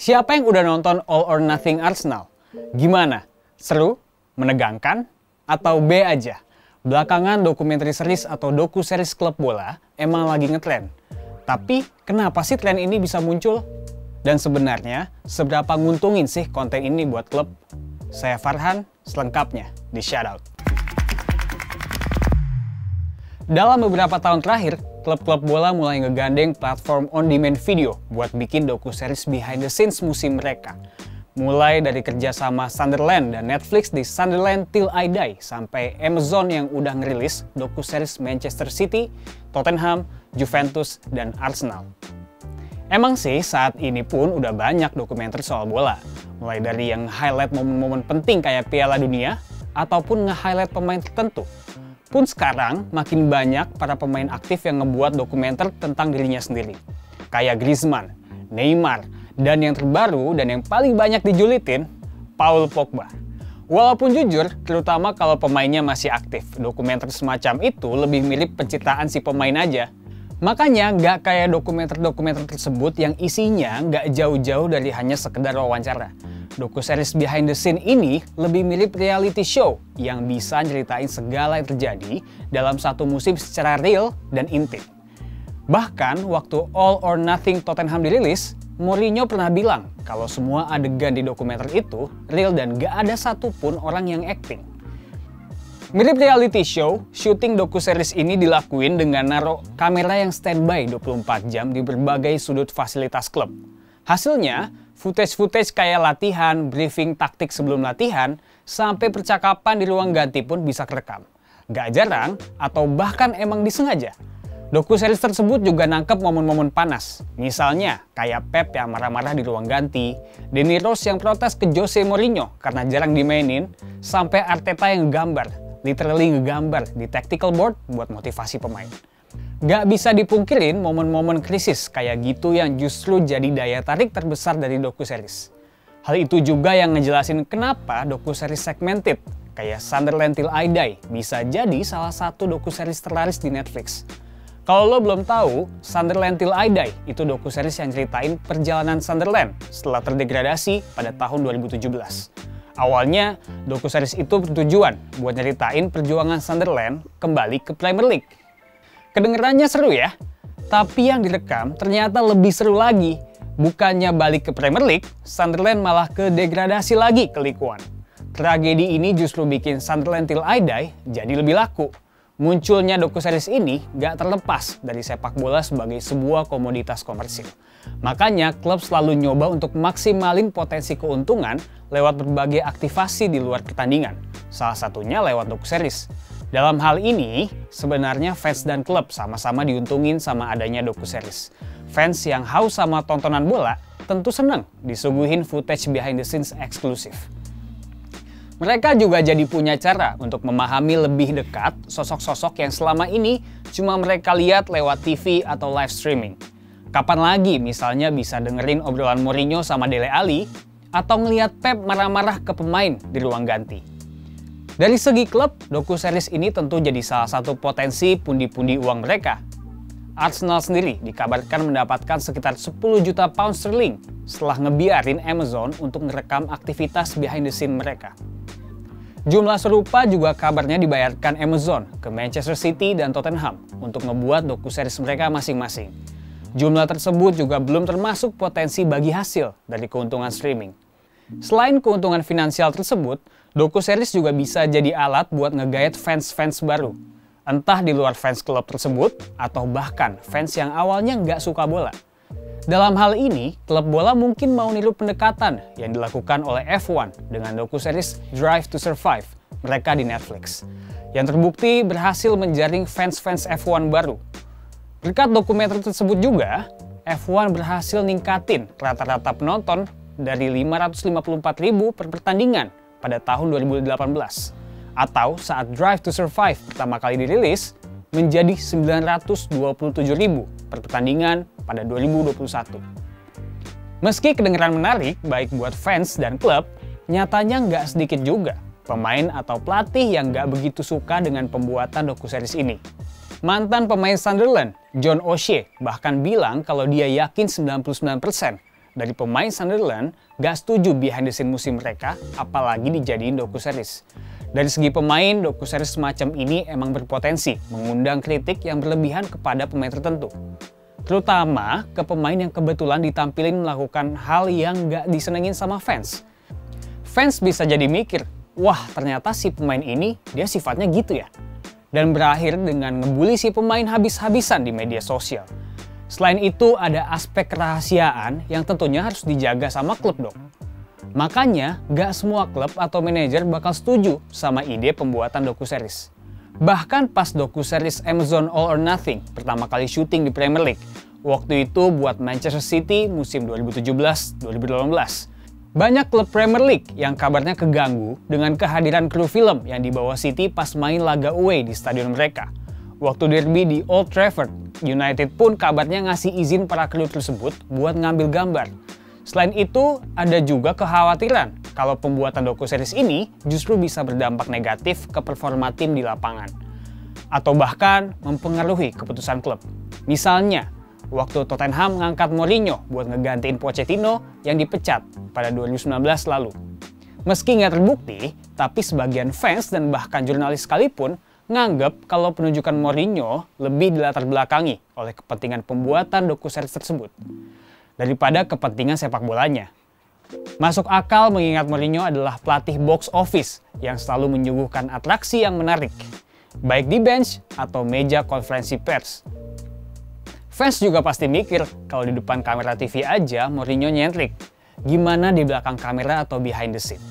Siapa yang udah nonton All or Nothing Arsenal? Gimana? Seru? Menegangkan? Atau B aja? Belakangan dokumenter series atau doku-series klub bola emang lagi ngetren. Tapi kenapa sih tren ini bisa muncul? Dan sebenarnya seberapa nguntungin sih konten ini buat klub? Saya Farhan, selengkapnya di Shoutout. Dalam beberapa tahun terakhir, klub-klub bola mulai ngegandeng platform on-demand video buat bikin doku-series behind the scenes musim mereka. Mulai dari kerjasama Sunderland dan Netflix di Sunderland Till I Die, sampai Amazon yang udah ngerilis doku-series Manchester City, Tottenham, Juventus, dan Arsenal. Emang sih saat ini pun udah banyak dokumenter soal bola, mulai dari yang highlight momen-momen penting kayak Piala Dunia, ataupun nge-highlight pemain tertentu. Pun sekarang makin banyak para pemain aktif yang ngebuat dokumenter tentang dirinya sendiri. Kayak Griezmann, Neymar, dan yang terbaru dan yang paling banyak dijulitin, Paul Pogba. Walaupun jujur, terutama kalau pemainnya masih aktif, dokumenter semacam itu lebih mirip pencitraan si pemain aja. Makanya nggak kayak dokumenter-dokumenter tersebut yang isinya nggak jauh-jauh dari hanya sekedar wawancara. Doku-series behind the scene ini lebih mirip reality show yang bisa nyeritain segala yang terjadi dalam satu musim secara real dan intim. Bahkan waktu All or Nothing Tottenham dirilis, Mourinho pernah bilang kalau semua adegan di dokumenter itu real dan gak ada satupun orang yang acting. Mirip reality show, syuting doku-series ini dilakuin dengan naruh kamera yang standby 24 jam di berbagai sudut fasilitas klub. Hasilnya, footage-footage kayak latihan, briefing taktik sebelum latihan, sampai percakapan di ruang ganti pun bisa kerekam. Gak jarang, atau bahkan emang disengaja. Doku-series tersebut juga nangkep momen-momen panas. Misalnya, kayak Pep yang marah-marah di ruang ganti, Danny Rose yang protes ke Jose Mourinho karena jarang dimainin, sampai Arteta yang literally ngegambar di tactical board buat motivasi pemain. Gak bisa dipungkirin momen-momen krisis kayak gitu yang justru jadi daya tarik terbesar dari doku-series. Hal itu juga yang ngejelasin kenapa doku-series segmented kayak Sunderland Till I Die bisa jadi salah satu doku-series terlaris di Netflix. Kalau lo belum tahu, Sunderland Till I Die itu doku-series yang ceritain perjalanan Sunderland setelah terdegradasi pada tahun 2017. Awalnya, doku-series itu bertujuan buat nyeritain perjuangan Sunderland kembali ke Premier League. Kedengerannya seru ya, tapi yang direkam ternyata lebih seru lagi. Bukannya balik ke Premier League, Sunderland malah ke degradasi lagi ke League One. Tragedi ini justru bikin Sunderland Till I Die jadi lebih laku. Munculnya doku-series ini gak terlepas dari sepak bola sebagai sebuah komoditas komersil. Makanya klub selalu nyoba untuk maksimalin potensi keuntungan lewat berbagai aktivasi di luar pertandingan. Salah satunya lewat doku-series. Dalam hal ini, sebenarnya fans dan klub sama-sama diuntungin sama adanya doku-series. Fans yang haus sama tontonan bola tentu seneng disuguhin footage behind the scenes eksklusif. Mereka juga jadi punya cara untuk memahami lebih dekat sosok-sosok yang selama ini cuma mereka lihat lewat TV atau live streaming. Kapan lagi misalnya bisa dengerin obrolan Mourinho sama Dele Alli atau ngelihat Pep marah-marah ke pemain di ruang ganti. Dari segi klub, doku-series ini tentu jadi salah satu potensi pundi-pundi uang mereka. Arsenal sendiri dikabarkan mendapatkan sekitar 10 juta pound sterling setelah ngebiarin Amazon untuk merekam aktivitas behind the scene mereka. Jumlah serupa juga kabarnya dibayarkan Amazon ke Manchester City dan Tottenham untuk ngebuat doku-series mereka masing-masing. Jumlah tersebut juga belum termasuk potensi bagi hasil dari keuntungan streaming. Selain keuntungan finansial tersebut, doku-series juga bisa jadi alat buat ngegait fans-fans baru. Entah di luar fans klub tersebut, atau bahkan fans yang awalnya nggak suka bola. Dalam hal ini, klub bola mungkin mau niru pendekatan yang dilakukan oleh F1 dengan doku-series Drive to Survive mereka di Netflix. Yang terbukti berhasil menjaring fans-fans F1 baru. Berkat dokumenter tersebut juga, F1 berhasil ningkatin rata-rata penonton dari 554.000 per pertandingan pada tahun 2018. Atau saat Drive to Survive pertama kali dirilis, menjadi 927.000 per pertandingan pada 2021. Meski kedengeran menarik baik buat fans dan klub, nyatanya nggak sedikit juga pemain atau pelatih yang nggak begitu suka dengan pembuatan doku-series ini. Mantan pemain Sunderland, John O'Shea, bahkan bilang kalau dia yakin 99% dari pemain Sunderland gak setuju behind the scene musim mereka, apalagi dijadiin docuseries. Dari segi pemain, docuseries semacam ini emang berpotensi mengundang kritik yang berlebihan kepada pemain tertentu. Terutama ke pemain yang kebetulan ditampilin melakukan hal yang gak disenengin sama fans. Fans bisa jadi mikir, wah ternyata si pemain ini dia sifatnya gitu ya. Dan berakhir dengan ngebully si pemain habis-habisan di media sosial. Selain itu ada aspek kerahasiaan yang tentunya harus dijaga sama klub dong. Makanya gak semua klub atau manajer bakal setuju sama ide pembuatan docuseries. Bahkan pas docuseries Amazon All or Nothing pertama kali syuting di Premier League, waktu itu buat Manchester City musim 2017-2018. Banyak klub Premier League yang kabarnya keganggu dengan kehadiran kru film yang dibawa City pas main laga away di stadion mereka. Waktu derby di Old Trafford, United pun kabarnya ngasih izin para kru tersebut buat ngambil gambar. Selain itu, ada juga kekhawatiran kalau pembuatan docuseries ini justru bisa berdampak negatif ke performa tim di lapangan. Atau bahkan mempengaruhi keputusan klub. Misalnya, waktu Tottenham ngangkat Mourinho buat ngegantiin Pochettino yang dipecat pada 2019 lalu. Meski nggak terbukti, tapi sebagian fans dan bahkan jurnalis sekalipun nganggep kalau penunjukan Mourinho lebih dilatar belakangi oleh kepentingan pembuatan docuseries tersebut daripada kepentingan sepak bolanya. Masuk akal mengingat Mourinho adalah pelatih box office yang selalu menyuguhkan atraksi yang menarik, baik di bench atau meja konferensi pers. Fans juga pasti mikir kalau di depan kamera TV aja Mourinho nyentrik, gimana di belakang kamera atau behind the scene.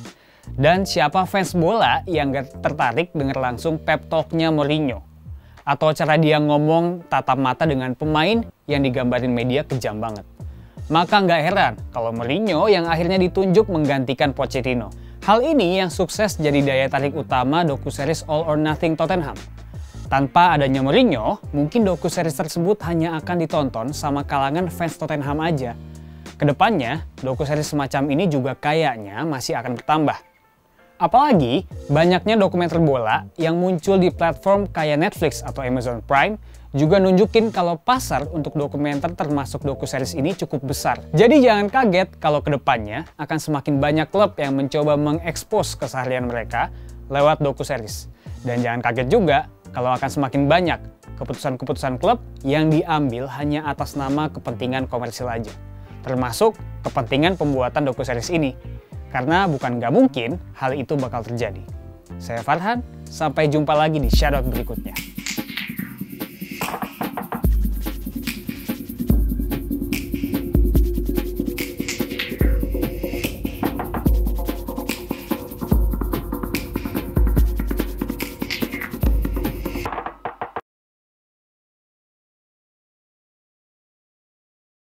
Dan siapa fans bola yang gak tertarik denger langsung pep talk-nya Mourinho? Atau cara dia ngomong tatap mata dengan pemain yang digambarin media kejam banget. Maka nggak heran kalau Mourinho yang akhirnya ditunjuk menggantikan Pochettino. Hal ini yang sukses jadi daya tarik utama docuseries All or Nothing Tottenham. Tanpa adanya Mourinho, mungkin docuseries tersebut hanya akan ditonton sama kalangan fans Tottenham aja. Kedepannya, docuseries semacam ini juga kayaknya masih akan bertambah. Apalagi, banyaknya dokumenter bola yang muncul di platform kayak Netflix atau Amazon Prime juga nunjukin kalau pasar untuk dokumenter termasuk docuseries ini cukup besar. Jadi jangan kaget kalau kedepannya akan semakin banyak klub yang mencoba mengekspos keseharian mereka lewat docuseries. Dan jangan kaget juga kalau akan semakin banyak keputusan-keputusan klub yang diambil hanya atas nama kepentingan komersil aja. Termasuk kepentingan pembuatan docuseries ini. Karena bukan nggak mungkin hal itu bakal terjadi. Saya Farhan, sampai jumpa lagi di shoutout berikutnya.